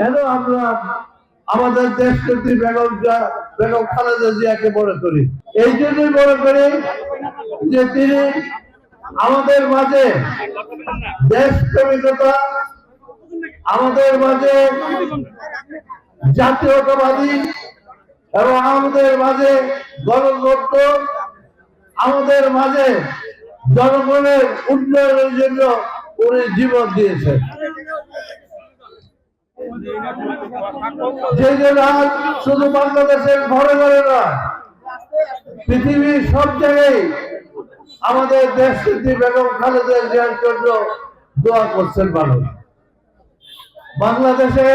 কেন আমরা আমাদের দেশ নেত্রী বেগম খালেদা জিয়াকে মনে করি? এই জন্যই মনে করি যে তিনি আমাদের মাঝে দেশ প্রেমিকতা, আমাদের মাঝে জাতীয়তাবাদী এবং আমাদের মাঝে গণতন্ত্র, আমাদের মাঝে জনগণের উন্নয়নের জন্য উনি জীবন দিয়েছেন। যে শুধু বাংলাদেশের ঘরে ঘরে নয়, পৃথিবীর সব জায়গায় আমাদের দেশ নেত্রী বেগম খালেদা জিয়ার জন্য দোয়া করছেন মানুষ। বাংলাদেশে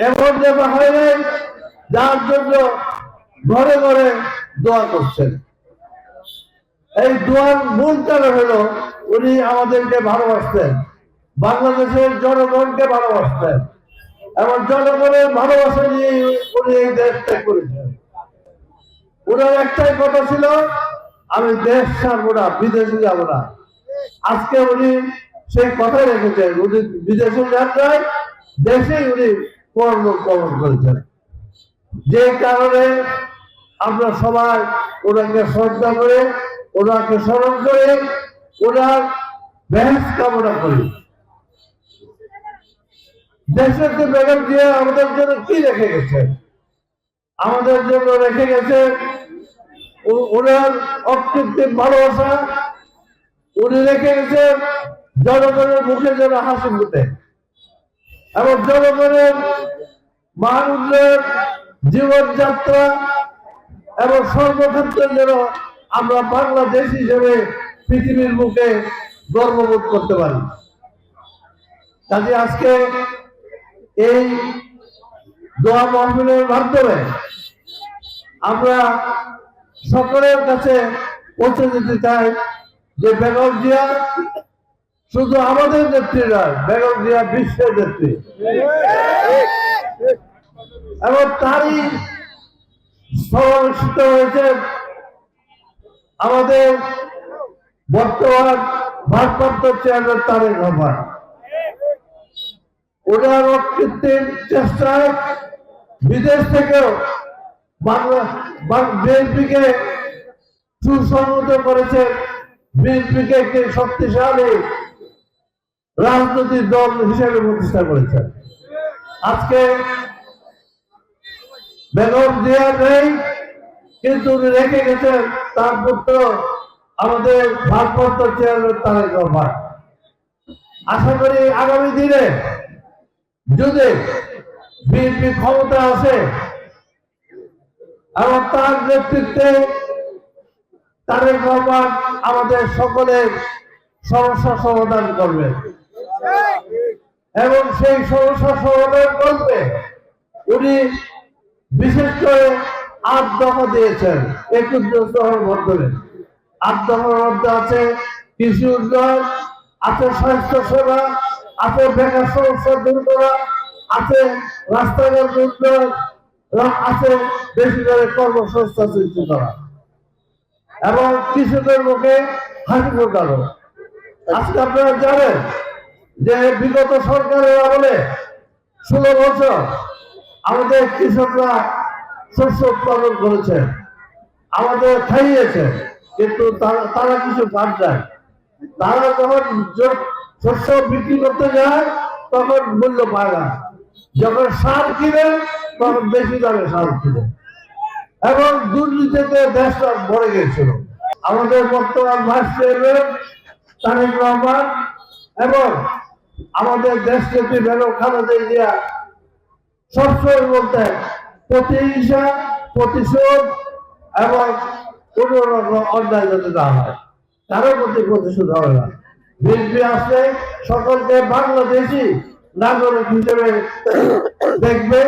এমন দেখা হয় নাই যার জন্য ঘরে ঘরে দোয়া করছেন। এই দোয়ার মূল কারণ হলো উনি আমাদেরকে ভালোবাসতেন, বাংলাদেশের জনগণকে ভালোবাসতেন এবং জনগণের ভালোবাসা নিয়ে উনি এই দেশ ত্যাগ করেছেন। ওনার একটাই কথা ছিল, আমি দেশ ছাড়বো না, বিদেশে যাব না। আজকে উনি সেই কথাই রেখেছেন। উনি বিদেশে যান নাই, দেশেই উনি কর্মকর্ম করেছেন। যে কারণে আমরা সবাই ওনাকে শ্রদ্ধা করে, ওনাকে স্মরণ করে, ওনার বেহেশত কামনা করি। দেশের যে বেগম জিয়া আমাদের জন্য কি রেখে গেছে? আমাদের জন্য রেখে গেছে ওনার অকৃত্রিম ভালোবাসা। উনি রেখে গেছে জনগণের মুখে যেন হাসি ফুটে এবং জনগণের মান উন্নয়ন, জীবনযাত্রা এবং সর্বক্ষেত্রে যেন আমরা বাংলাদেশ হিসেবে পৃথিবীর মুখে গর্ববোধ করতে পারি। কাজে আজকে এই দোয়া মাহফিলের মাধ্যমে আমরা সকলের কাছে পৌঁছে দিতে চাই যে বেগম জিয়া শুধু আমাদের নেত্রী নয়, বেগম জিয়া বিশ্বের নেত্রী এবং তারই স্থলাভিষিক্ত হয়েছে আমাদের বর্তমান ভারপ্রাপ্ত চেয়ারম্যান তারেক রহমান। ওনার অকৃত্রিম চেষ্টায় বিদেশ থেকেও বিএনপিকে সুসংহত করেছে, বিএনপিকে একটি শক্তিশালী রাজনৈতিক দল হিসেবে প্রতিষ্ঠা করেছেন। আজকে বেগম জিয়া নেই, কিন্তু উনি রেখে গেছেন তার পুত্র আমাদের ভারপ্রাপ্ত চেয়ারম্যান তারেক রহমান। আশা করি আগামী দিনে যদি বিএনপি ক্ষমতা আসে এবং তার নেতৃত্বে তারেক রহমান আমাদের সকলের সমস্যা সমাধান করবেন এবং সেই সমস্যা সমাধান করবে উনি বিশেষ করে ৮ দফা দিয়েছেন। ২১ দফার মাধ্যমে ৮ দফার মধ্যে আছে কৃষি উন্নয়ন, আছে স্বাস্থ্য সেবা, আছে বেকার সমস্যা দূর করা, আছে রাস্তাঘাট উন্নয়ন, আছে বেশি করে কর্মসংস্থান সৃষ্টি করা এবং কৃষকের মুখে হাসি ফোটানো। আজকে আপনারা জানেন যে বিগত সরকারের আমলে ১৬ বছর আমাদের কৃষকরা শস্য উৎপাদন করেছে, আমাদের খাইয়েছে, কিন্তু তারা কিছু পান নাই। তারা যখন শস্য বিক্রি করতে যায় তখন মূল্য পায় না, যখন সার কিনে তখন বেশি দামে সার কিনে এবং দুর্নীতিতে দেশটা ভরে গেছিল। আমাদের বর্তমান ভাইস চেয়ারম্যান তারেক রহমান এবং আমাদের দেশ নেত্রী বেগম খালেদা জিয়া সবসময় বলতেন প্রতিহিংসা, প্রতিশোধ এবং কোন রকম অন্যায় যাতে না হয়, কারো প্রতি প্রতিশোধ হবে না। বিএনপি আসলে সকলকে বাংলাদেশি নাগরিক হিসেবে দেখবে।